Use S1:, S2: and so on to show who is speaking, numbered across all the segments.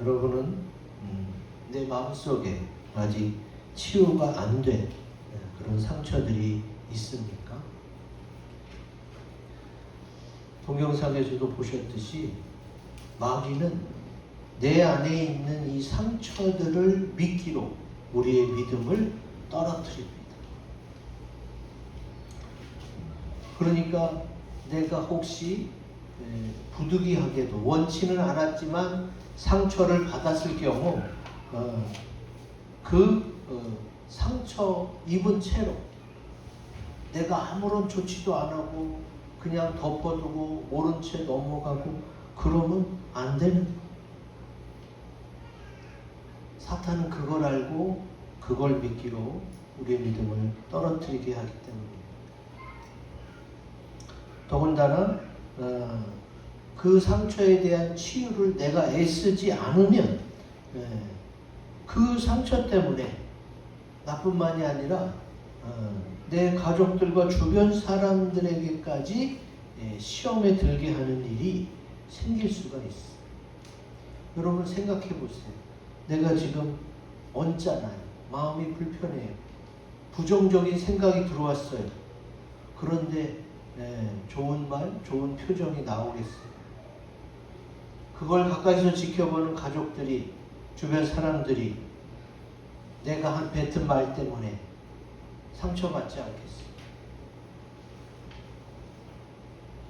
S1: 여러분은 내 마음속에 아직 치유가 안 된 그런 상처들이 있습니까? 동영상에서도 보셨듯이 마귀는 내 안에 있는 이 상처들을 미끼로 우리의 믿음을 떨어뜨립니다. 그러니까 내가 혹시 부득이하게도 원치는 않았지만 상처를 받았을 경우 상처 입은 채로 내가 아무런 조치도 안 하고 그냥 덮어두고 모른 채 넘어가고 그러면 안 되는 거예요. 사탄은 그걸 알고 그걸 미끼로 우리의 믿음을 떨어뜨리게 하기 때문입니다. 더군다나 그 상처에 대한 치유를 내가 애쓰지 않으면 그 상처 때문에 나뿐만이 아니라 내 가족들과 주변 사람들에게까지 시험에 들게 하는 일이 생길 수가 있어요. 여러분 생각해 보세요. 내가 지금 언짢아요. 마음이 불편해요. 부정적인 생각이 들어왔어요. 그런데 좋은 말, 좋은 표정이 나오겠어요. 그걸 가까이서 지켜보는 가족들이, 주변 사람들이 내가 한 뱉은 말 때문에 상처받지 않겠어요.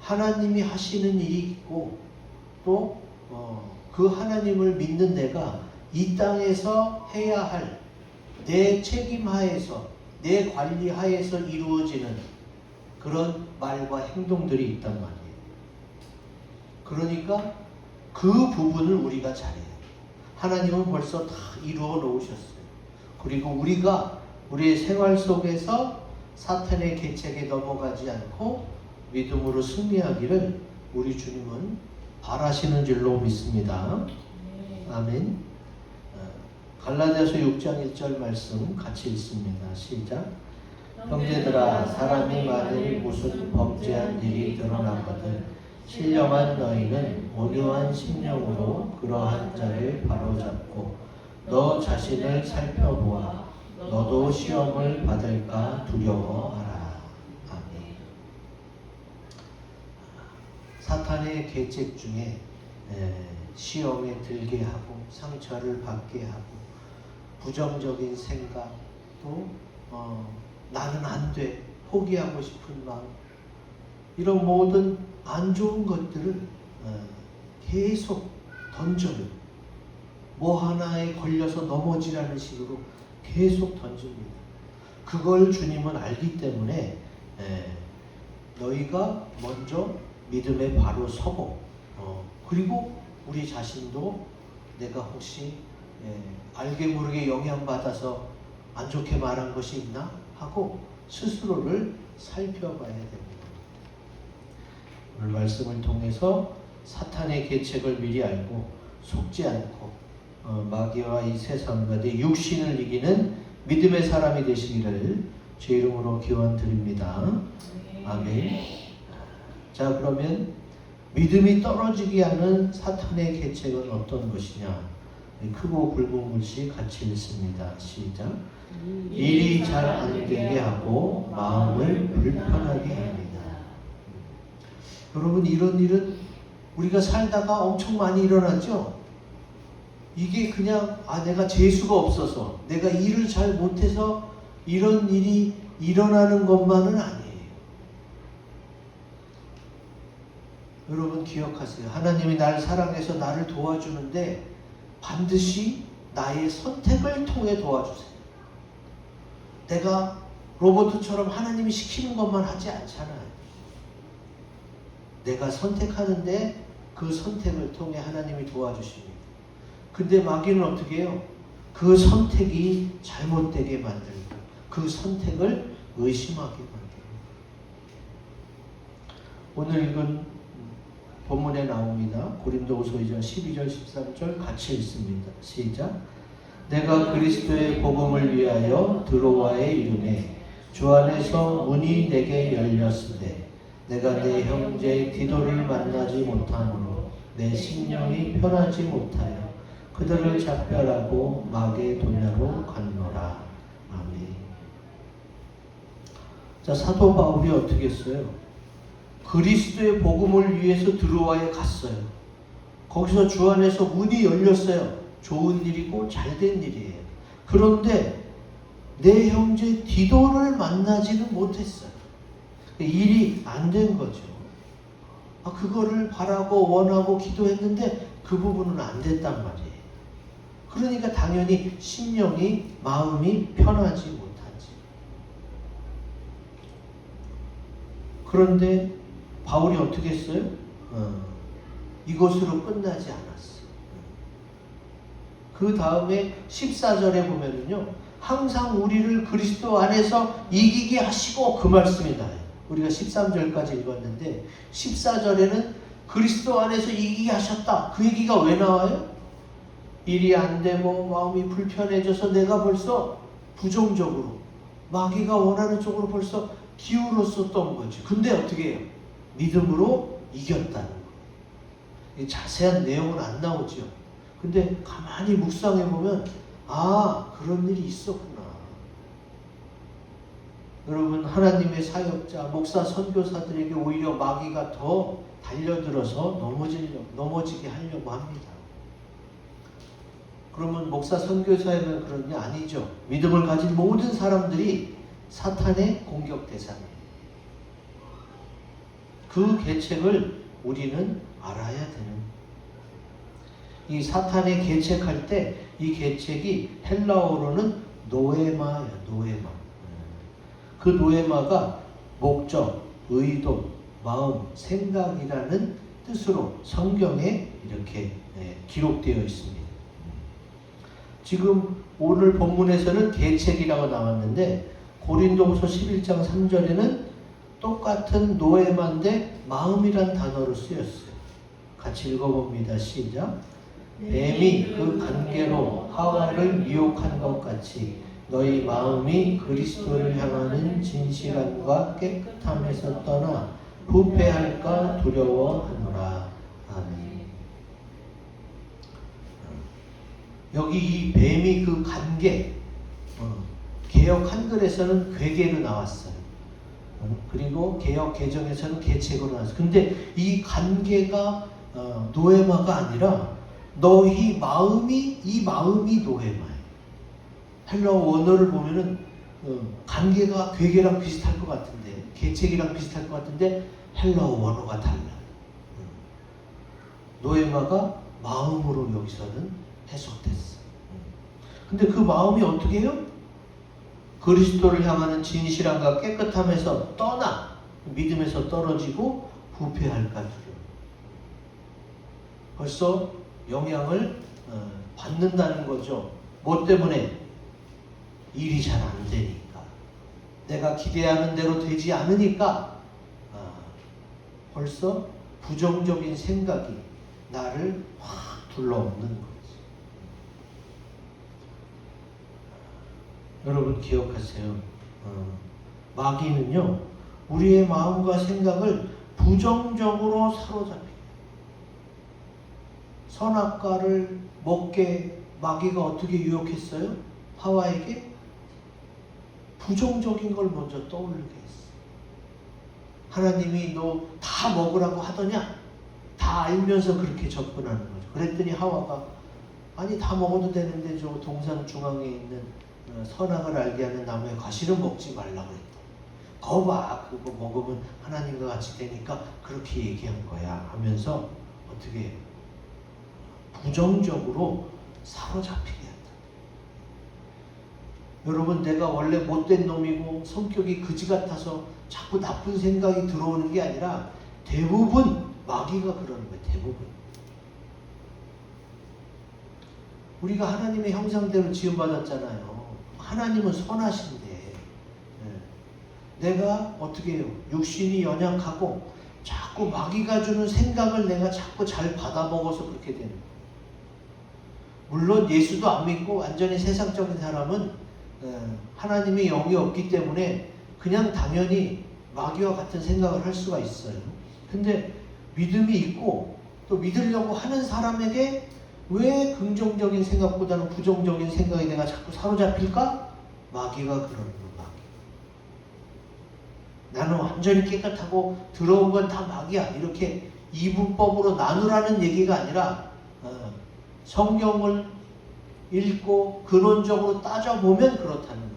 S1: 하나님이 하시는 일이 있고 또 그 하나님을 믿는 내가 이 땅에서 해야 할 내 책임 하에서, 내 관리 하에서 이루어지는 그런 말과 행동들이 있단 말이에요. 그러니까 그 부분을 우리가 잘해요. 하나님은 벌써 다 이루어 놓으셨어요. 그리고 우리가 우리의 생활 속에서 사탄의 계책에 넘어가지 않고 믿음으로 승리하기를 우리 주님은 바라시는 줄로 믿습니다. 아멘. 갈라디아서 6장 1절 말씀 같이 읽습니다. 시작. 형제들아, 사람이 만일 무슨 범죄한 일이 드러나거든 신령한 너희는 온유한 심령으로 그러한 자를 바로잡고 너 자신을 살펴보아 너도 시험을 받을까 두려워하라. 아멘. 사탄의 계책 중에 시험에 들게 하고 상처를 받게 하고 부정적인 생각 또 나는 안 돼, 포기하고 싶은 마음, 이런 모든 안 좋은 것들을 계속 던져요. 뭐 하나에 걸려서 넘어지라는 식으로 계속 던집니다. 그걸 주님은 알기 때문에 너희가 먼저 믿음에 바로 서고 그리고 우리 자신도 내가 혹시 알게 모르게 영향받아서 안 좋게 말한 것이 있나 하고 스스로를 살펴봐야 됩니다. 오늘 말씀을 통해서 사탄의 계책을 미리 알고 속지 않고 마귀와 이 세상과 내 육신을 이기는 믿음의 사람이 되시기를 제 이름으로 기원드립니다. 아멘. 자, 그러면 믿음이 떨어지게 하는 사탄의 계책은 어떤 것이냐? 크고 굵은 글씨 같이 읽습니다. 시작. 일이 잘 안 되게 하고 마음을 불편하게 합니다. 여러분, 이런 일은 우리가 살다가 엄청 많이 일어나죠? 이게 그냥 내가 재수가 없어서 내가 일을 잘 못해서 이런 일이 일어나는 것만은 아니에요. 여러분 기억하세요. 하나님이 나를 사랑해서 나를 도와주는데 반드시 나의 선택을 통해 도와주세요. 내가 로봇처럼 하나님이 시키는 것만 하지 않잖아요. 내가 선택하는데 그 선택을 통해 하나님이 도와주십니다. 근데 마귀는 어떻게 해요? 그 선택이 잘못되게 만들고 그 선택을 의심하게 만들고. 오늘 읽은 본문에 나옵니다. 고린도후서 2장 12절 13절 같이 읽습니다. 시작. 내가 그리스도의 복음을 위하여 드로아에 이르매 주 안에서 문이 내게 열렸으되 내가 내 형제 디도를 만나지 못하므로 내 심령이 편하지 못하여 그들을 작별하고 마게도냐로 갔노라. 아멘. 자, 사도 바울이 어떻게 했어요? 그리스도의 복음을 위해서 들어와야 갔어요. 거기서 주 안에서 문이 열렸어요. 좋은 일이고 잘된 일이에요. 그런데 내 형제 디도를 만나지는 못했어요. 일이 안 된 거죠. 그거를 바라고 원하고 기도했는데 그 부분은 안 됐단 말이에요. 그러니까 당연히 심령이, 마음이 편하지 못하지. 그런데 바울이 어떻게 했어요? 이것으로 끝나지 않았어요. 그 다음에 14절에 보면은요, 항상 우리를 그리스도 안에서 이기게 하시고, 그 말씀이 나와요. 우리가 13절까지 읽었는데 14절에는 그리스도 안에서 이기게 하셨다. 그 얘기가 왜 나와요? 일이 안 되고 마음이 불편해져서 내가 벌써 부정적으로, 마귀가 원하는 쪽으로 벌써 기울었었던 거지. 근데 어떻게 해요? 믿음으로 이겼다는 거예요. 자세한 내용은 안 나오죠. 근데 가만히 묵상해 보면 그런 일이 있었구나. 여러분, 하나님의 사역자, 목사, 선교사들에게 오히려 마귀가 더 달려들어서 넘어지게 하려고 합니다. 그러면 목사, 선교사에만 그런 게 아니죠. 믿음을 가진 모든 사람들이 사탄의 공격 대상이에요. 그 계책을 우리는 알아야 되는. 이 사탄의 계책할 때 이 계책이 헬라어로는 노에마예요. 노에마. 그 노에마가 목적, 의도, 마음, 생각이라는 뜻으로 성경에 이렇게 기록되어 있습니다. 지금 오늘 본문에서는 계책이라고 나왔는데 고린도후서 11장 3절에는 똑같은 노에마인데 마음이란 단어로 쓰였어요. 같이 읽어봅니다. 시작. 뱀이 그 관계로 하와를 미혹한 것 같이 너희 마음이 그리스도를 향하는 진실함과 깨끗함에서 떠나 부패할까 두려워하노라. 아멘. 여기 이 뱀이 그 관계, 개역 한글에서는 괴계로 나왔어요. 그리고 개역 개정에서는 계책으로 나왔어요. 근데 이 관계가 노에마가 아니라 너희 마음이, 이 마음이 노에마예요. 헬라어 원어를 보면은 관계가 괴계랑 비슷할 것 같은데, 계책이랑 비슷할 것 같은데 헬라어 원어가 달라요. 노에마가 마음으로 여기서는 해석됐어. 근데 그 마음이 어떻게 해요? 그리스도를 향하는 진실함과 깨끗함에서 떠나 믿음에서 떨어지고 부패할까 두려워. 벌써 영향을 받는다는 거죠. 뭐 때문에? 일이 잘 안 되니까, 내가 기대하는 대로 되지 않으니까 벌써 부정적인 생각이 나를 확 둘러엎는 거지. 여러분 기억하세요. 마귀는요, 우리의 마음과 생각을 부정적으로 사로잡혀요. 선악과를 먹게 마귀가 어떻게 유혹했어요? 하와에게 부정적인 걸 먼저 떠올리게 했어. 하나님이 너 다 먹으라고 하더냐? 다 알면서 그렇게 접근하는 거죠. 그랬더니 하와가 아니 다 먹어도 되는데 저 동산 중앙에 있는 선악을 알게 하는 나무의 과실은 먹지 말라고 했다. 거봐, 그거 먹으면 하나님과 같이 되니까 그렇게 얘기한 거야 하면서 어떻게 해요? 부정적으로 사로잡히게 한다. 여러분, 내가 원래 못된 놈이고 성격이 그지 같아서 자꾸 나쁜 생각이 들어오는 게 아니라 대부분 마귀가 그러는 거예요. 대부분. 우리가 하나님의 형상대로 지음받았잖아요. 하나님은 선하신데 내가 어떻게 해요? 육신이 연약하고 자꾸 마귀가 주는 생각을 내가 자꾸 잘 받아먹어서 그렇게 되는 거예요. 물론 예수도 안 믿고 완전히 세상적인 사람은 하나님의 영이 없기 때문에 그냥 당연히 마귀와 같은 생각을 할 수가 있어요. 근데 믿음이 있고 또 믿으려고 하는 사람에게 왜 긍정적인 생각보다는 부정적인 생각에 내가 자꾸 사로잡힐까? 마귀가 그러는 거야. 나는 완전히 깨끗하고 들어온 건 다 마귀야. 이렇게 이분법으로 나누라는 얘기가 아니라 성경을 읽고 근원적으로 따져보면 그렇다는 거예요.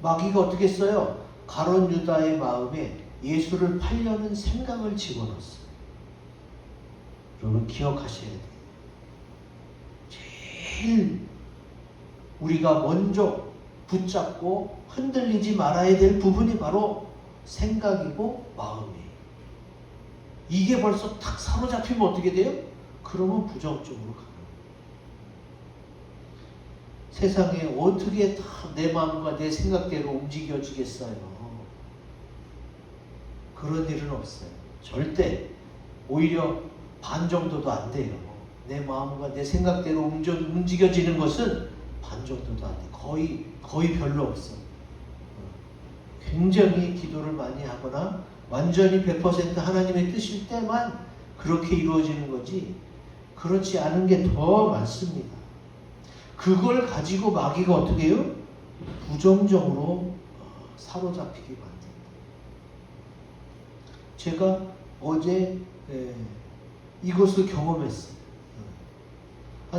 S1: 마귀가 어떻게 했어요? 가룟 유다의 마음에 예수를 팔려는 생각을 집어넣었어요. 여러분 기억하셔야 돼요. 제일 우리가 먼저 붙잡고 흔들리지 말아야 될 부분이 바로 생각이고 마음이에요. 이게 벌써 탁 사로잡히면 어떻게 돼요? 그러면 부정적으로 가는 거예요. 세상에 어떻게 다 내 마음과 내 생각대로 움직여지겠어요? 그런 일은 없어요. 절대. 오히려 반 정도도 안 돼요. 내 마음과 내 생각대로 움직여지는 것은 반 정도도 안 돼요. 거의 별로 없어. 굉장히 기도를 많이 하거나 완전히 100% 하나님의 뜻일 때만 그렇게 이루어지는 거지, 그렇지 않은 게 더 많습니다. 그걸 가지고 마귀가 어떻게 해요? 부정적으로 사로잡히게 만듭니다. 제가 어제 이것을 경험했어요.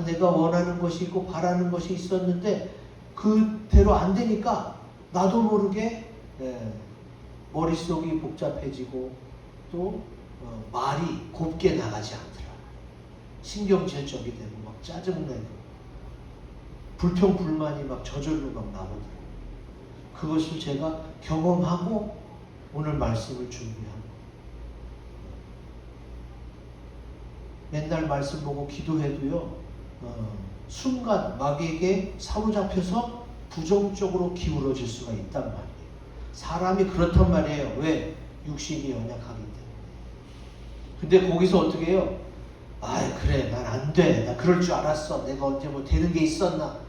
S1: 내가 원하는 것이 있고 바라는 것이 있었는데 그대로 안 되니까 나도 모르게 머릿속이 복잡해지고 또 말이 곱게 나가지 않더라. 신경질적이 되고 막 짜증내고 불평불만이 막 저절로 막 나오더라고요. 그것을 제가 경험하고 오늘 말씀을 준비하고, 맨날 말씀 보고 기도해도요, 순간 마귀에게 사로잡혀서 부정적으로 기울어질 수가 있단 말이에요. 사람이 그렇단 말이에요. 왜? 육신이 연약하기 때문에. 근데 거기서 어떻게 해요? 그래, 난 안 돼. 나 그럴 줄 알았어. 내가 언제 뭐 되는 게 있었나?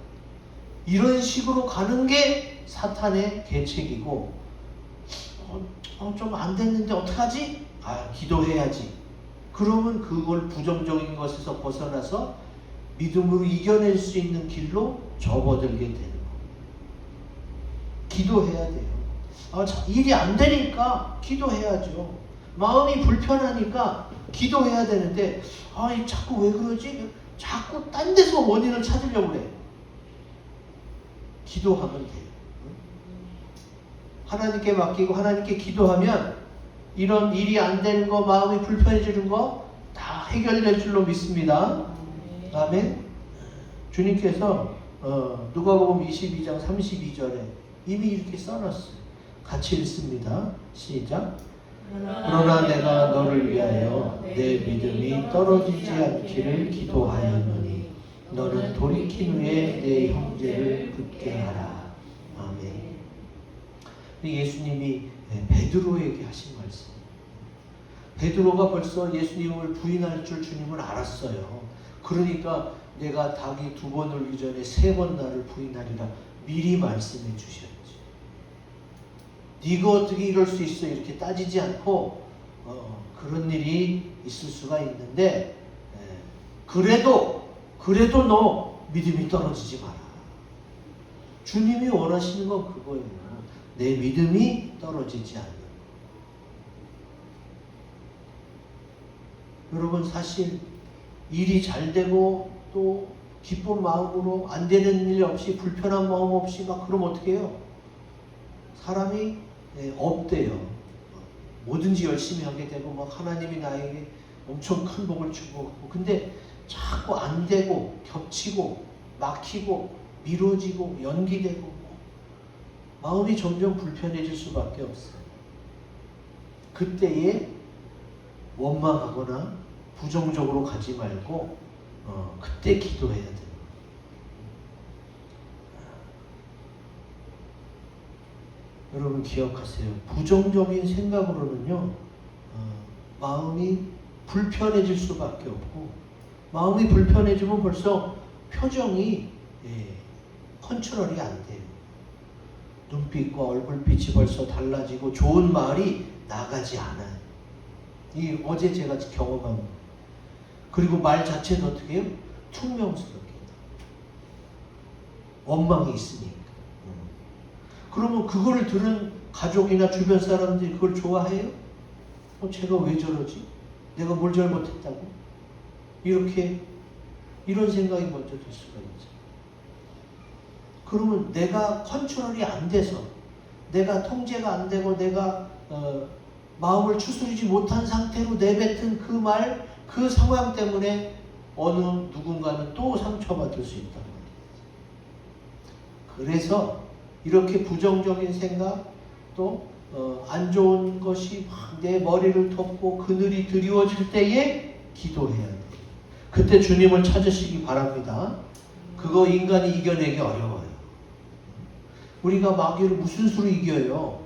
S1: 이런 식으로 가는 게 사탄의 계책이고, 좀 안 됐는데 어떡하지? 기도해야지. 그러면 그걸 부정적인 것에서 벗어나서 믿음으로 이겨낼 수 있는 길로 접어들게 되는 거예요. 기도해야 돼요. 일이 안 되니까 기도해야죠. 마음이 불편하니까 기도해야 되는데 자꾸 왜 그러지? 자꾸 딴 데서 원인을 찾으려고 그래. 기도하면 돼요. 하나님께 맡기고 하나님께 기도하면 이런 일이 안 되는 거, 마음이 불편해지는 거 다 해결될 줄로 믿습니다. 아멘. 주님께서 누가복음 22장 32절에 이미 이렇게 써놨어요. 같이 읽습니다. 시작. 그러나 내가 너를 위하여 내 믿음이 떨어지지 않기를 기도하였노니 너는 돌이킨 후에 내 형제를 붙게 하라. 아멘. 예수님이 베드로에게 하신 말씀. 베드로가 벌써 예수님을 부인할 줄 주님은 알았어요. 그러니까 내가 닭이 2번 울기 전에 3번 나를 부인하리라 미리 말씀해 주셨지. 네가 어떻게 이럴 수 있어? 이렇게 따지지 않고 그런 일이 있을 수가 있는데 그래도 너 믿음이 떨어지지 마라. 주님이 원하시는 건 그거예요. 내 믿음이 떨어지지 않는. 여러분 사실 일이 잘 되고 또 기쁜 마음으로 안 되는 일 없이 불편한 마음 없이 막 그러면 어떻게 해요? 사람이 업돼요. 뭐든지 열심히 하게 되고 막 하나님이 나에게 엄청 큰 복을 주고, 근데 자꾸 안 되고 겹치고 막히고 미뤄지고 연기되고 마음이 점점 불편해질 수밖에 없어요. 그때에 원망하거나 부정적으로 가지 말고 그때 기도해야 돼요. 여러분 기억하세요. 부정적인 생각으로는요 마음이 불편해질 수밖에 없고, 마음이 불편해지면 벌써 표정이 컨트롤이 안 돼요. 눈빛과 얼굴빛이 벌써 달라지고 좋은 말이 나가지 않아요. 어제 제가 경험한 거예요. 그리고 말 자체도 어떻게 해요? 퉁명스럽게. 원망이 있으니까. 그러면 그거를 들은 가족이나 주변 사람들이 그걸 좋아해요? 제가 왜 저러지? 내가 뭘 잘못했다고? 이런 생각이 먼저 들 수가 있죠. 그러면 내가 컨트롤이 안 돼서, 내가 통제가 안 되고, 내가 마음을 추스리지 못한 상태로 내뱉은 그 말, 그 상황 때문에 어느 누군가는 또 상처받을 수 있단 말이에요. 그래서 이렇게 부정적인 생각, 또 안 좋은 것이 막 내 머리를 덮고 그늘이 드리워질 때에 기도해야 돼요. 그때 주님을 찾으시기 바랍니다. 그거 인간이 이겨내기 어려워요. 우리가 마귀를 무슨 수로 이겨요?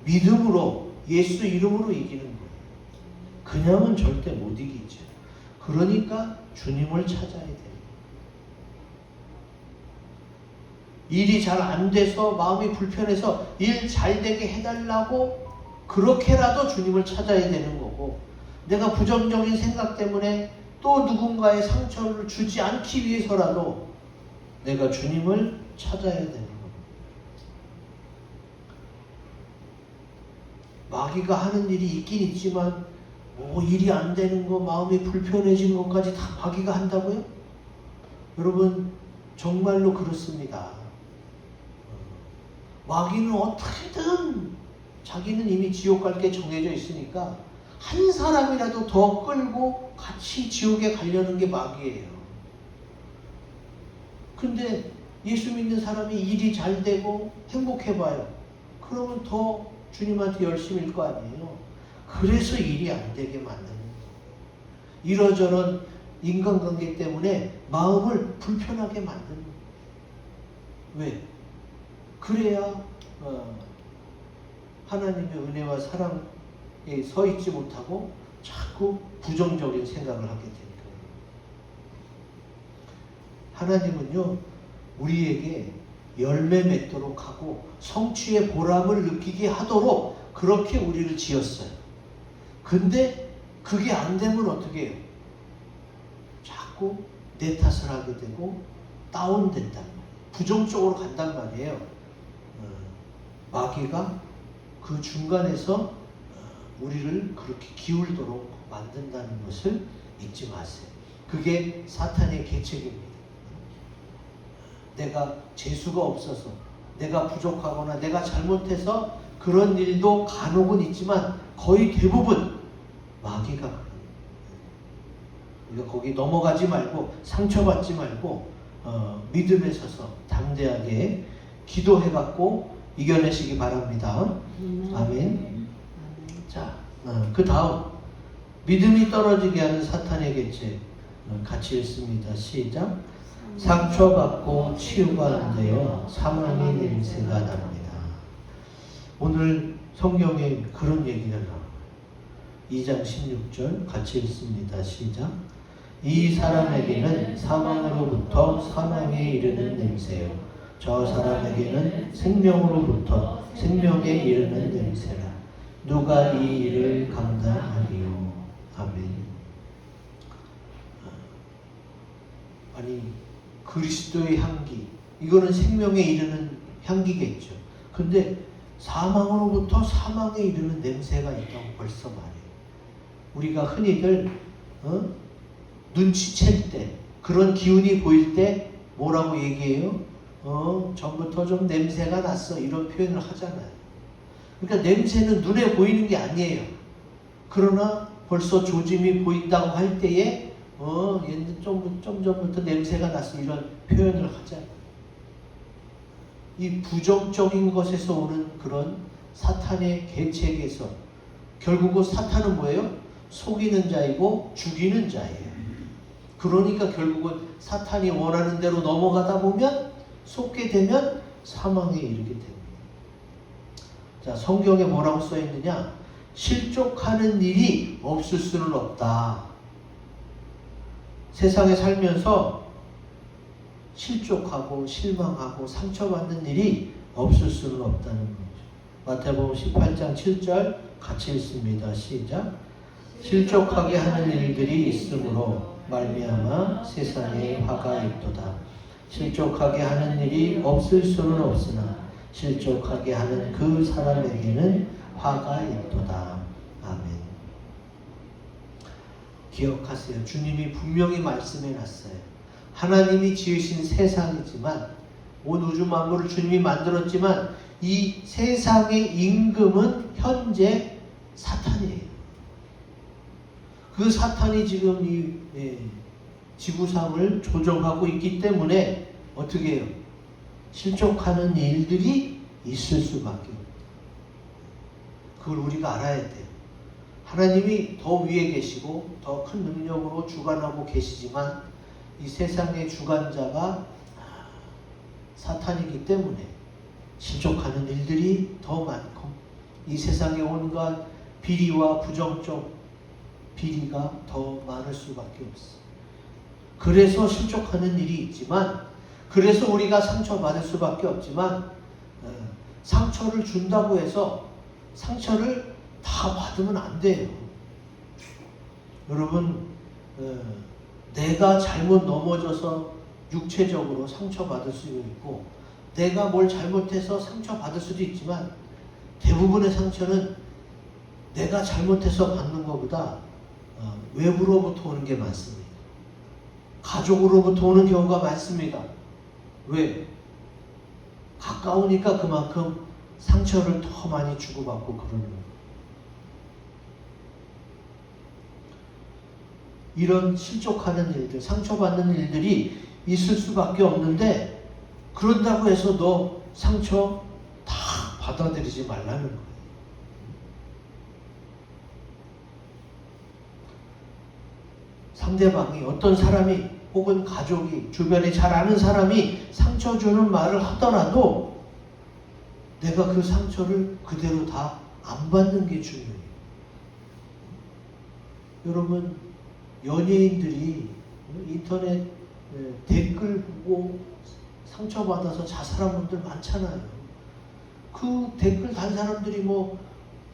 S1: 믿음으로, 예수 이름으로 이기는 거예요. 그냥은 절대 못 이기죠. 그러니까 주님을 찾아야 돼요. 일이 잘 안 돼서 마음이 불편해서 일 잘 되게 해달라고 그렇게라도 주님을 찾아야 되는 거고, 내가 부정적인 생각 때문에 또 누군가의 상처를 주지 않기 위해서라도 내가 주님을 찾아야 되는 겁니다. 마귀가 하는 일이 있긴 있지만 일이 안 되는 거, 마음이 불편해진 것까지 다 마귀가 한다고요? 여러분 정말로 그렇습니다. 마귀는 어떻게든 자기는 이미 지옥 갈 게 정해져 있으니까 한 사람이라도 더 끌고 같이 지옥에 가려는 게 마귀예요. 근데 예수 믿는 사람이 일이 잘 되고 행복해봐요. 그러면 더 주님한테 열심일 거 아니에요. 그래서 일이 안 되게 만드는 거예요. 이러저런 인간관계 때문에 마음을 불편하게 만드는 거예요. 왜? 그래야 하나님의 은혜와 사랑에 서 있지 못하고 자꾸 부정적인 생각을 하게 됩니다. 하나님은요, 우리에게 열매 맺도록 하고 성취의 보람을 느끼게 하도록 그렇게 우리를 지었어요. 근데 그게 안 되면 어떻게 해요? 자꾸 내 탓을 하게 되고 다운된단 말이에요. 부정적으로 간단 말이에요. 마귀가 그 중간에서 우리를 그렇게 기울도록 만든다는 것을 잊지 마세요. 그게 사탄의 계책입니다. 내가 재수가 없어서, 내가 부족하거나 내가 잘못해서 그런 일도 간혹은 있지만 거의 대부분 마귀가 그래요. 우리가 거기 넘어가지 말고 상처받지 말고 믿음에 서서 담대하게 기도해갖고 이겨내시기 바랍니다. 아멘. 자, 그 다음 믿음이 떨어지게 하는 사탄의 계책 같이 읽습니다. 시작. 상처받고 치유가 안 되어 사망의 냄새가 납니다. 오늘 성경에 그런 얘기가 나와요. 2장 16절 같이 읽습니다. 시작. 이 사람에게는 사망으로부터 사망에 이르는 냄새요, 저 사람에게는 생명으로부터 생명에 이르는 냄새라. 누가 이 일을 감당하리요. 아멘. 아니, 그리스도의 향기, 이거는 생명에 이르는 향기겠죠. 근데 사망으로부터 사망에 이르는 냄새가 있다고 벌써 말해요. 우리가 흔히들 눈치챌 때, 그런 기운이 보일 때 뭐라고 얘기해요? 전부터 좀 냄새가 났어, 이런 표현을 하잖아요. 그러니까 냄새는 눈에 보이는 게 아니에요. 그러나 벌써 조짐이 보인다고 할 때에 얘는 좀 전부터 냄새가 났어, 이런 표현을 하잖아요. 이 부정적인 것에서 오는 그런 사탄의 계책에서 결국은 사탄은 뭐예요? 속이는 자이고 죽이는 자예요. 그러니까 결국은 사탄이 원하는 대로 넘어가다 보면, 속게 되면 사망에 이르게 됩니다. 자, 성경에 뭐라고 써 있느냐? 실족하는 일이 없을 수는 없다. 세상에 살면서 실족하고 실망하고 상처받는 일이 없을 수는 없다는 거죠. 마태복음 18장 7절 같이 읽습니다. 시작. 실족하게 하는 일들이 있으므로 말미암아 세상에 화가 있도다. 실족하게 하는 일이 없을 수는 없으나 실족하게 하는 그 사람에게는 화가 있도다. 아멘. 기억하세요. 주님이 분명히 말씀해 놨어요. 하나님이 지으신 세상이지만 온 우주 만물을 주님이 만들었지만 이 세상의 임금은 현재 사탄이에요. 그 사탄이 지금 이 지구상을 조종하고 있기 때문에 어떻게 해요? 실족하는 일들이 있을 수밖에 없어요. 그걸 우리가 알아야 돼요. 하나님이 더 위에 계시고 더 큰 능력으로 주관하고 계시지만 이 세상의 주관자가 사탄이기 때문에 실족하는 일들이 더 많고 이 세상의 온갖 비리와 부정적 비리가 더 많을 수밖에 없어요. 그래서 실족하는 일이 있지만, 그래서 우리가 상처받을 수밖에 없지만, 상처를 준다고 해서 상처를 다 받으면 안 돼요. 여러분, 내가 잘못 넘어져서 육체적으로 상처받을 수도 있고, 내가 뭘 잘못해서 상처받을 수도 있지만, 대부분의 상처는 내가 잘못해서 받는 것보다 외부로부터 오는 게 많습니다. 가족으로부터 오는 경우가 많습니다. 왜? 가까우니까 그만큼 상처를 더 많이 주고받고 그러는 거예요. 이런 실족하는 일들, 상처받는 일들이 있을 수밖에 없는데, 그런다고 해서 너 상처 다 받아들이지 말라는 거예요. 상대방이, 어떤 사람이 혹은 가족이, 주변에 잘 아는 사람이 상처 주는 말을 하더라도 내가 그 상처를 그대로 다 안 받는 게 중요해요. 여러분, 연예인들이 인터넷 댓글 보고 상처받아서 자살한 분들 많잖아요. 그 댓글 단 사람들이 뭐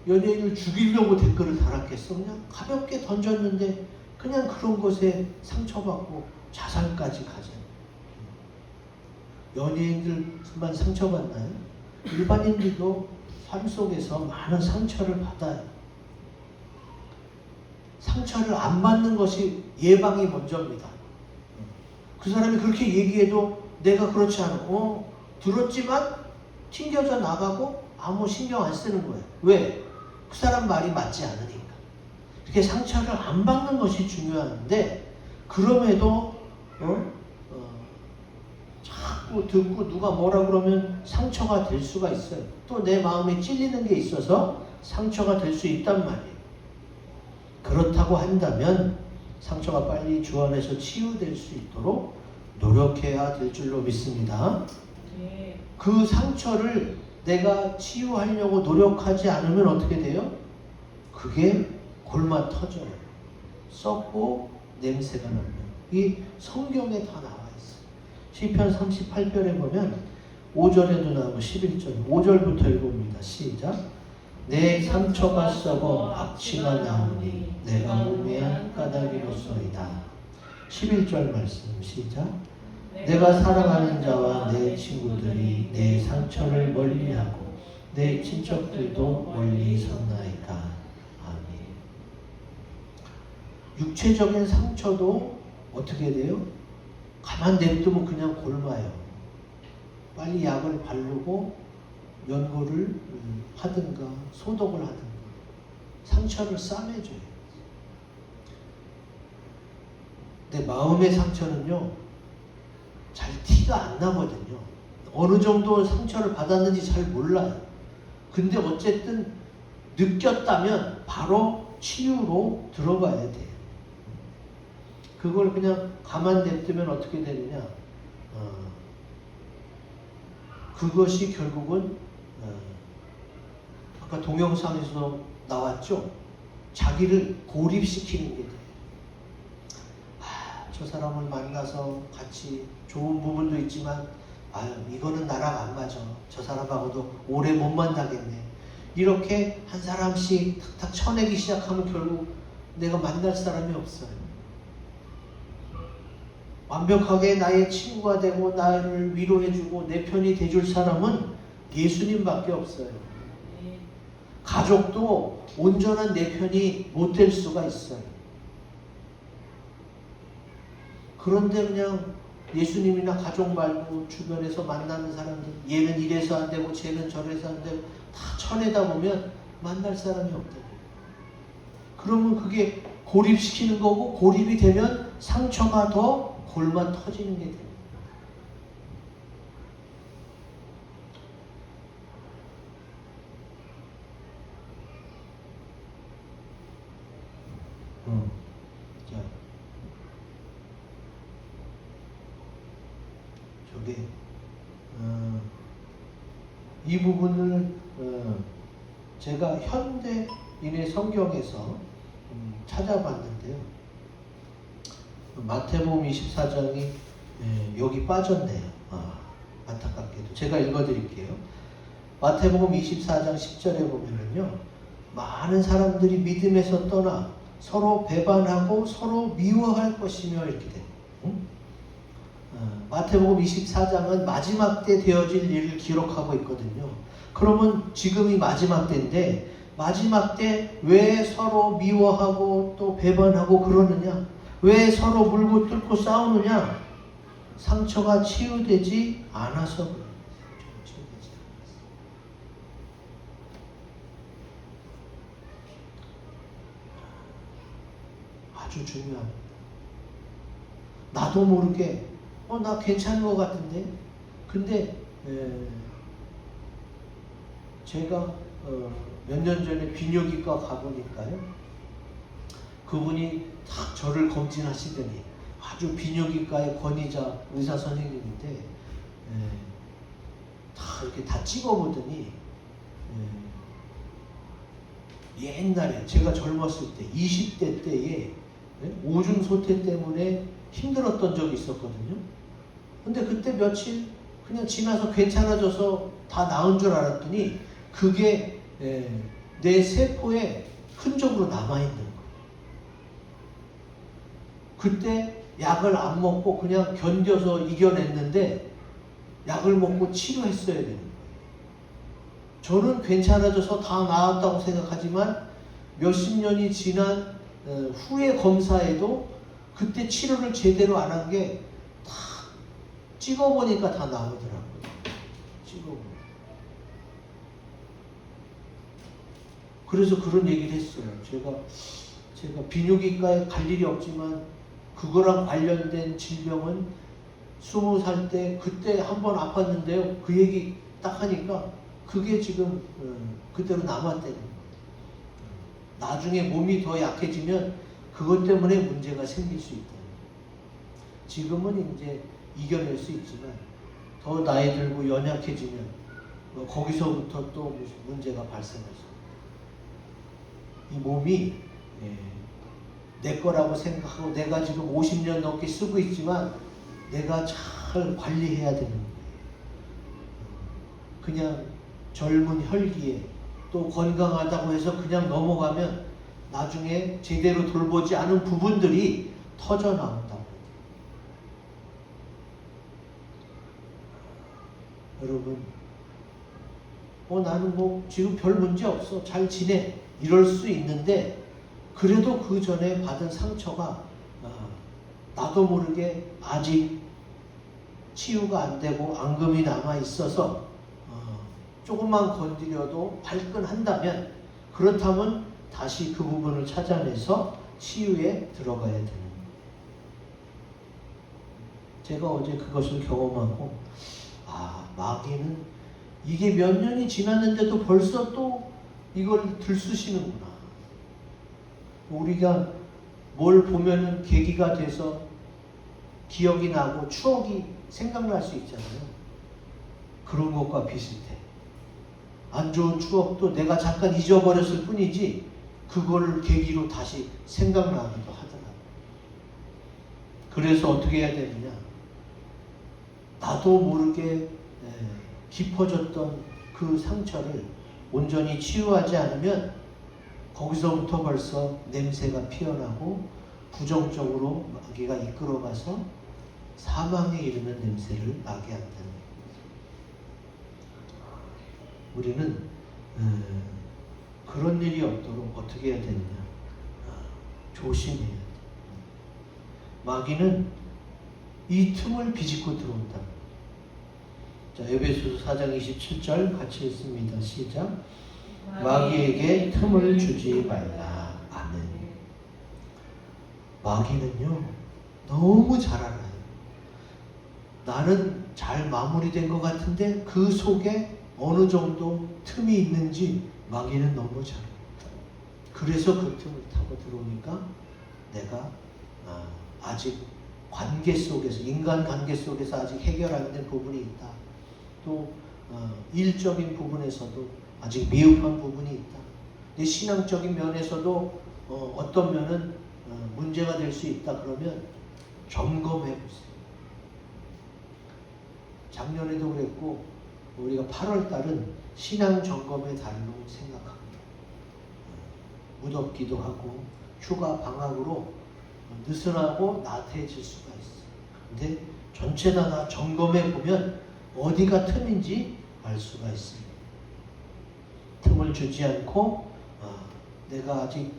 S1: 연예인을 죽이려고 댓글을 달았겠어? 그냥 가볍게 던졌는데 그냥 그런 것에 상처받고 자살까지 가잖아요. 연예인들만 상처받나요? 일반인들도 삶 속에서 많은 상처를 받아요. 상처를 안 받는 것이 예방이 먼저입니다. 그 사람이 그렇게 얘기해도 내가 그렇지 않아. 들었지만 튕겨져 나가고 아무 신경 안 쓰는 거예요. 왜? 그 사람 말이 맞지 않으니까. 이렇게 상처를 안 받는 것이 중요한데, 그럼에도 자꾸 듣고 누가 뭐라 그러면 상처가 될 수가 있어요. 또 내 마음에 찔리는 게 있어서 상처가 될 수 있단 말이에요. 그렇다고 한다면 상처가 빨리 주원해서 치유될 수 있도록 노력해야 될 줄로 믿습니다. 네. 그 상처를 내가 치유하려고 노력하지 않으면 어떻게 돼요? 그게 골마 터져요. 썩고 냄새가 나요. 이 성경에 다 나와 있어요. 시편 38편에 보면 5절에도 나오고 11절, 5절부터 읽어봅니다. 시작. 내 상처가 썩어 악취가 나오니 내가 우매한 까닭이로소이다. 11절 말씀 시작. 내가 사랑하는 자와 내 친구들이 내 상처를 멀리하고 내 친척들도 멀리 섰나이다. 아멘. 육체적인 상처도 어떻게 돼요? 가만 냅두면 그냥 골마요. 빨리 약을 바르고 연고를 하든가 소독을 하든가 상처를 싸매줘요. 근데 마음의 상처는요, 잘 티가 안 나거든요. 어느 정도 상처를 받았는지 잘 몰라요. 근데 어쨌든 느꼈다면 바로 치유로 들어가야 돼요. 그걸 그냥 가만 냅두면 어떻게 되느냐? 그것이 결국은 아까 동영상에서 나왔죠? 자기를 고립시키는 게 돼요. 저 사람을 만나서 같이 좋은 부분도 있지만 이거는 나랑 안 맞아. 저 사람하고도 오래 못 만나겠네. 이렇게 한 사람씩 탁탁 쳐내기 시작하면 결국 내가 만날 사람이 없어요. 완벽하게 나의 친구가 되고 나를 위로해주고 내 편이 돼줄 사람은 예수님밖에 없어요. 가족도 온전한 내 편이 못 될 수가 있어요. 그런데 그냥 예수님이나 가족 말고 주변에서 만나는 사람들, 얘는 이래서 안 되고 쟤는 저래서 안 되고 다 쳐내다 보면 만날 사람이 없다. 그러면 그게 고립시키는 거고, 고립이 되면 상처가 더 골마 터지는 게 됩니다. 자, 저기 이 부분을 제가 현대인의 성경에서 찾아봤는데요. 마태복음 24장이 여기 빠졌네요. 안타깝게도. 제가 읽어드릴게요. 마태복음 24장 10절에 보면은요, 많은 사람들이 믿음에서 떠나 서로 배반하고 서로 미워할 것이며 이렇게 돼요. 마태복음 24장은 마지막 때 되어질 일을 기록하고 있거든요. 그러면 지금이 마지막 때인데, 마지막 때 왜 서로 미워하고 또 배반하고 그러느냐? 왜 서로 물고 뜯고 싸우느냐? 상처가 치유되지 않아서 그래요. 아주 중요합니다. 나도 모르게 나 괜찮은 것 같은데, 근데 제가 몇 년 전에 비뇨기과 가보니까요, 그분이 딱 저를 검진하시더니 아주 비뇨기과의 권위자 의사 선생님인데 다 이렇게 다 찍어보더니 옛날에 제가 젊었을 때 20대 때에 오줌 소태 때문에 힘들었던 적이 있었거든요. 근데 그때 며칠 그냥 지나서 괜찮아져서 다 나은 줄 알았더니 그게 내 세포에 흔적으로 남아있는 거예요. 그때 약을 안 먹고 그냥 견뎌서 이겨냈는데 약을 먹고 치료했어야 되는 거예요. 저는 괜찮아져서 다 나았다고 생각하지만 몇십 년이 지난 후의 검사에도 그때 치료를 제대로 안 한 게 다 찍어보니까 다 나오더라고요. 찍어보니까. 그래서 그런 얘기를 했어요. 제가 비뇨기과에 갈 일이 없지만 그거랑 관련된 질병은 20살 때 그때 한번 아팠는데요. 그 얘기 딱 하니까 그게 지금 그대로 남았다는 거예요. 나중에 몸이 더 약해지면 그것 때문에 문제가 생길 수 있다. 지금은 이제 이겨낼 수 있지만 더 나이 들고 연약해지면 거기서부터 또 문제가 발생하죠. 이 몸이 내 거라고 생각하고 내가 지금 50년 넘게 쓰고 있지만 내가 잘 관리해야 되는 거예요. 그냥 젊은 혈기에 또 건강하다고 해서 그냥 넘어가면 나중에 제대로 돌보지 않은 부분들이 터져 나온다고. 여러분, 나는 뭐 지금 별 문제 없어, 잘 지내, 이럴 수 있는데 그래도 그 전에 받은 상처가 나도 모르게 아직 치유가 안 되고 앙금이 남아 있어서 조금만 건드려도 발끈한다면, 그렇다면 다시 그 부분을 찾아내서 치유에 들어가야 되는 거예요. 제가 어제 그것을 경험하고 마귀는 이게 몇 년이 지났는데도 벌써 또 이걸 들쑤시는구나. 우리가 뭘 보면은 계기가 돼서 기억이 나고 추억이 생각날 수 있잖아요. 그런 것과 비슷해. 안 좋은 추억도 내가 잠깐 잊어버렸을 뿐이지 그걸 계기로 다시 생각나기도 하더라고요. 그래서 어떻게 해야 되느냐? 나도 모르게 깊어졌던 그 상처를 온전히 치유하지 않으면 거기서부터 벌써 냄새가 피어나고 부정적으로 마귀가 이끌어가서 사망에 이르는 냄새를 나게 한다는 거예요. 우리는 그런 일이 없도록 어떻게 해야 되느냐? 조심해야 돼. 마귀는 이 틈을 비집고 들어온다. 자, 에베소서 4장 27절 같이 읽습니다. 시작. 마귀에게 틈을 주지 말라. 아멘. 마귀는요, 너무 잘 알아요. 나는 잘 마무리된 것 같은데 그 속에 어느 정도 틈이 있는지 마귀는 너무 잘 알아요. 그래서 그 틈을 타고 들어오니까 내가 아직 관계 속에서, 인간 관계 속에서 아직 해결 안 된 부분이 있다. 또 일적인 부분에서도 아직 미흡한 부분이 있다. 내 신앙적인 면에서도 어떤 면은 문제가 될 수 있다. 그러면 점검해 보세요. 작년에도 그랬고 우리가 8월 달은 신앙 점검의 달로 생각합니다. 무덥기도 하고 휴가 방학으로 느슨하고 나태해질 수가 있어요. 근데 전체 다 점검해 보면 어디가 틈인지 알 수가 있습니다. 틈을 주지 않고 내가 아직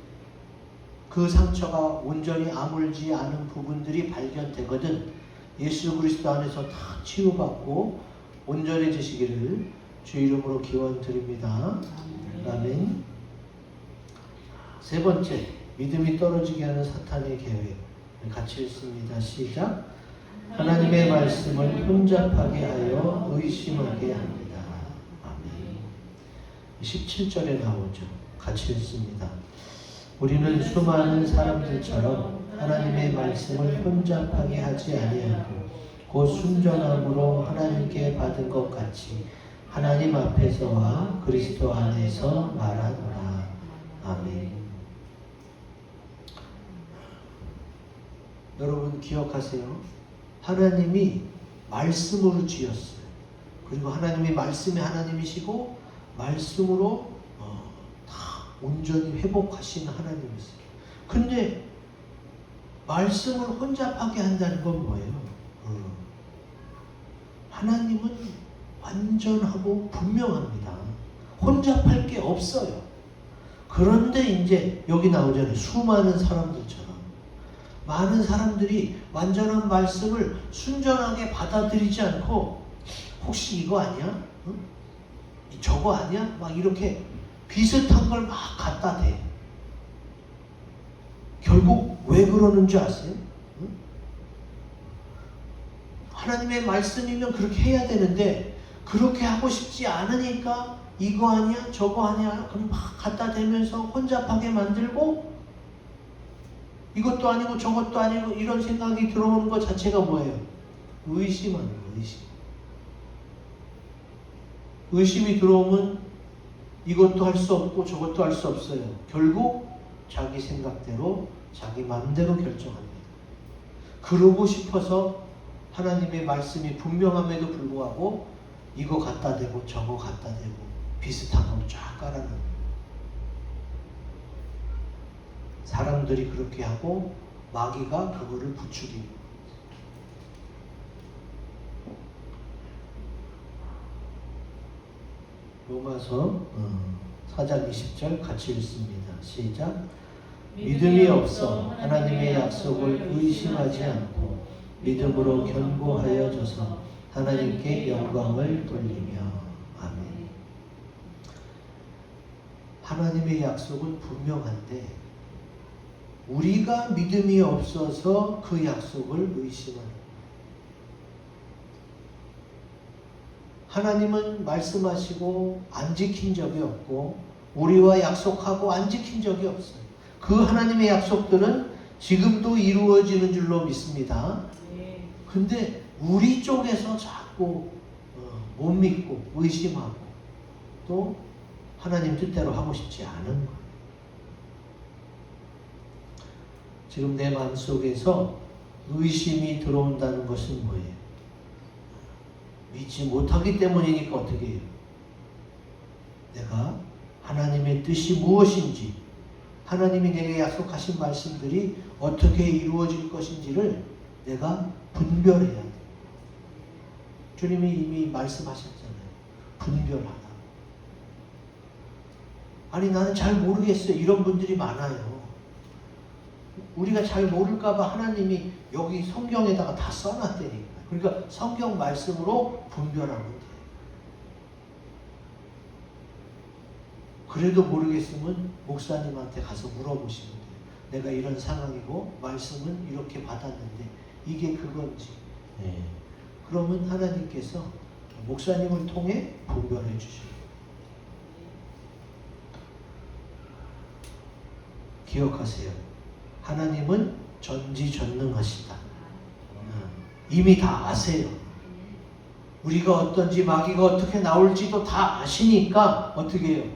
S1: 그 상처가 온전히 아물지 않은 부분들이 발견되거든 예수 그리스도 안에서 다 치유받고 온전해지시기를 주 이름으로 기원드립니다. 아멘. 세 번째, 믿음이 떨어지게 하는 사탄의 계획. 같이 읽습니다. 시작. 하나님의 말씀을 혼잡하게 하여 의심하게 합니다. 아멘. 17절에 나오죠. 같이 읽습니다. 우리는 수많은 사람들처럼 하나님의 말씀을 혼잡하게 하지 아니하고 곧 순전함으로 하나님께 받은 것 같이 하나님 앞에서와 그리스도 안에서 말하노라. 아멘. 여러분 기억하세요. 하나님이 말씀으로 지었어요. 그리고 하나님이 말씀이 하나님이시고 말씀으로 다 온전히 회복하시는 하나님이세요. 근데 말씀을 혼잡하게 한다는 건 뭐예요? 하나님은 완전하고 분명합니다. 혼잡할 게 없어요. 그런데 이제 여기 나오잖아요. 수많은 사람들처럼 많은 사람들이 완전한 말씀을 순전하게 받아들이지 않고 혹시 이거 아니야? 응? 저거 아니야? 막 이렇게 비슷한 걸 막 갖다 대. 결국 왜 그러는 줄 아세요? 응? 하나님의 말씀이면 그렇게 해야 되는데 그렇게 하고 싶지 않으니까 이거 아니야? 저거 아니야? 그럼 막 갖다 대면서 혼잡하게 만들고 이것도 아니고 저것도 아니고 이런 생각이 들어오는 것 자체가 뭐예요? 의심하는 거예요. 의심. 의심이 들어오면 이것도 할 수 없고 저것도 할 수 없어요. 결국 자기 생각대로 자기 마음대로 결정합니다. 그러고 싶어서 하나님의 말씀이 분명함에도 불구하고 이거 갖다 대고 저거 갖다 대고 비슷한 걸 쫙 깔아놓는 사람들이 그렇게 하고 마귀가 그거를 부추기고 로마서 4장 20절 같이 읽습니다. 시작. 믿음이 없어 하나님의 약속을 의심하지 않고 믿음으로 견고하여져서 하나님께 영광을 돌리며. 아멘. 하나님의 약속은 분명한데 우리가 믿음이 없어서 그 약속을 의심하는 거예요. 하나님은 말씀하시고 안 지킨 적이 없고 우리와 약속하고 안 지킨 적이 없어요. 그 하나님의 약속들은 지금도 이루어지는 줄로 믿습니다. 근데 우리 쪽에서 자꾸 못 믿고 의심하고 또 하나님 뜻대로 하고 싶지 않은 거예요. 지금 내 마음속에서 의심이 들어온다는 것은 뭐예요? 믿지 못하기 때문이니까 어떻게 해요? 내가 하나님의 뜻이 무엇인지 하나님이 내게 약속하신 말씀들이 어떻게 이루어질 것인지를 내가 분별해야 돼. 주님이 이미 말씀하셨잖아요. 분별하라. 아니 나는 잘 모르겠어요. 이런 분들이 많아요. 우리가 잘 모를까봐 하나님이 여기 성경에다가 다 써놨다니까. 그러니까 성경 말씀으로 분별하면 돼. 그래도 모르겠으면 목사님한테 가서 물어보시면 돼요. 내가 이런 상황이고 말씀은 이렇게 받았는데 이게 그건지. 네. 그러면 하나님께서 목사님을 통해 분별해 주십니다. 기억하세요. 하나님은 전지전능하시다. 이미 다 아세요. 우리가 어떤지 마귀가 어떻게 나올지도 다 아시니까 어떻게 해요?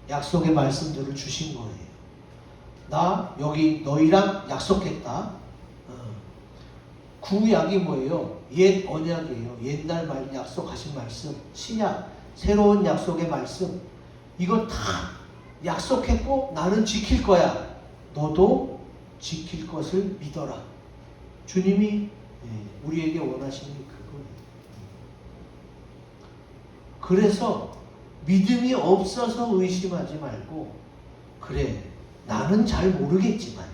S1: 약속의 말씀들을 주신 거예요. 나 여기 너희랑 약속했다. 구약이 뭐예요? 옛 언약이에요. 옛날 약속하신 말씀. 신약, 새로운 약속의 말씀. 이거 다 약속했고 나는 지킬 거야. 너도 지킬 것을 믿어라. 주님이 우리에게 원하시는 그거예요. 그래서 믿음이 없어서 의심하지 말고, 그래 나는 잘 모르겠지만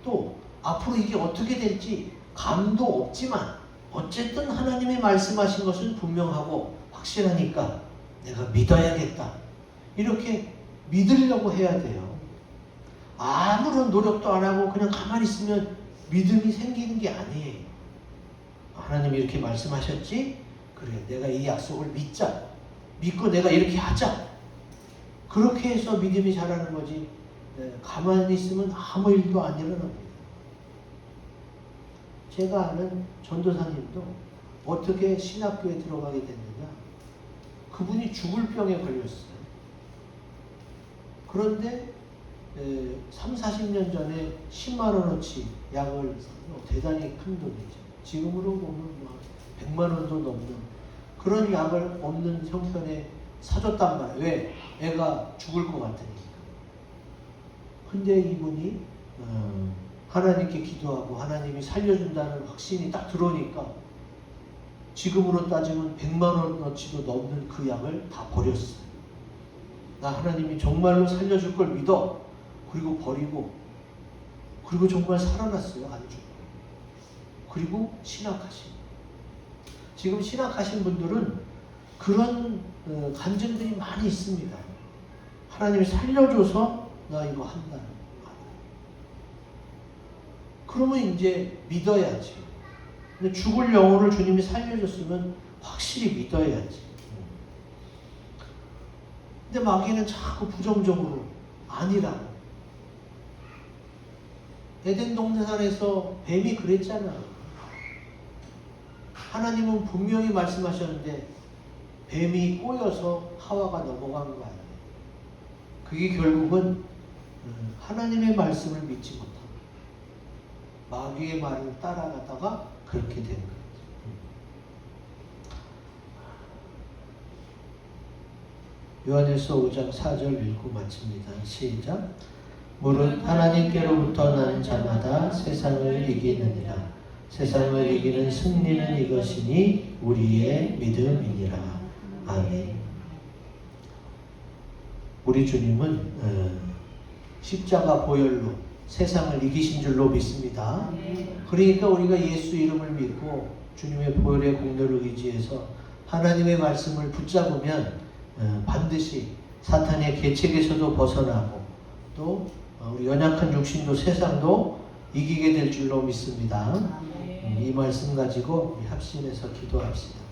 S1: 또 앞으로 이게 어떻게 될지 감도 없지만 어쨌든 하나님이 말씀하신 것은 분명하고 확실하니까 내가 믿어야겠다. 이렇게 믿으려고 해야 돼요. 아무런 노력도 안 하고 그냥 가만히 있으면 믿음이 생기는 게 아니에요. 하나님이 이렇게 말씀하셨지? 그래, 내가 이 약속을 믿자. 믿고 내가 이렇게 하자. 그렇게 해서 믿음이 자라는 거지. 가만히 있으면 아무 일도 안 일어납니다. 제가 아는 전도사님도 어떻게 신학교에 들어가게 됐느냐. 그분이 죽을 병에 걸렸어요. 그런데 30-40년 전에 10만 원어치 약을 대단히 큰 돈이죠. 지금으로 보면 100만 원도 넘는 그런 약을 없는 형편에 사줬단 말이에요. 왜? 애가 죽을 것 같으니까. 근데 이분이 하나님께 기도하고 하나님이 살려준다는 확신이 딱 들어오니까 지금으로 따지면 100만 원어치도 넘는 그 약을 다 버렸어요. 나 하나님이 정말로 살려줄 걸 믿어. 그리고 버리고, 그리고 정말 살아났어요. 안 죽고. 그리고 신학하신. 지금 신학하신 분들은 그런 간증들이 많이 있습니다. 하나님이 살려줘서 나 이거 한다. 그러면 이제 믿어야지. 근데 죽을 영혼을 주님이 살려줬으면 확실히 믿어야지. 근데 마귀는 자꾸 부정적으로 아니라고. 에덴 동산에서 뱀이 그랬잖아. 하나님은 분명히 말씀하셨는데 뱀이 꼬여서 하와가 넘어간 거 아니에요. 그게 결국은 하나님의 말씀을 믿지 못하고 마귀의 말을 따라가다가 그렇게 된 거예요. 요한일서 5장 4절 읽고 마칩니다. 시작. 무릇 하나님께로부터 난 자마다 세상을 이기느니라. 세상을 이기는 승리는 이것이니 우리의 믿음이니라. 아멘. 우리 주님은 십자가 보혈로 세상을 이기신 줄로 믿습니다. 그러니까 우리가 예수 이름을 믿고 주님의 보혈의 공로를 의지해서 하나님의 말씀을 붙잡으면 반드시 사탄의 계책에서도 벗어나고 또 우리 연약한 육신도 세상도 이기게 될 줄로 믿습니다. 이 말씀 가지고 합심해서 기도합시다.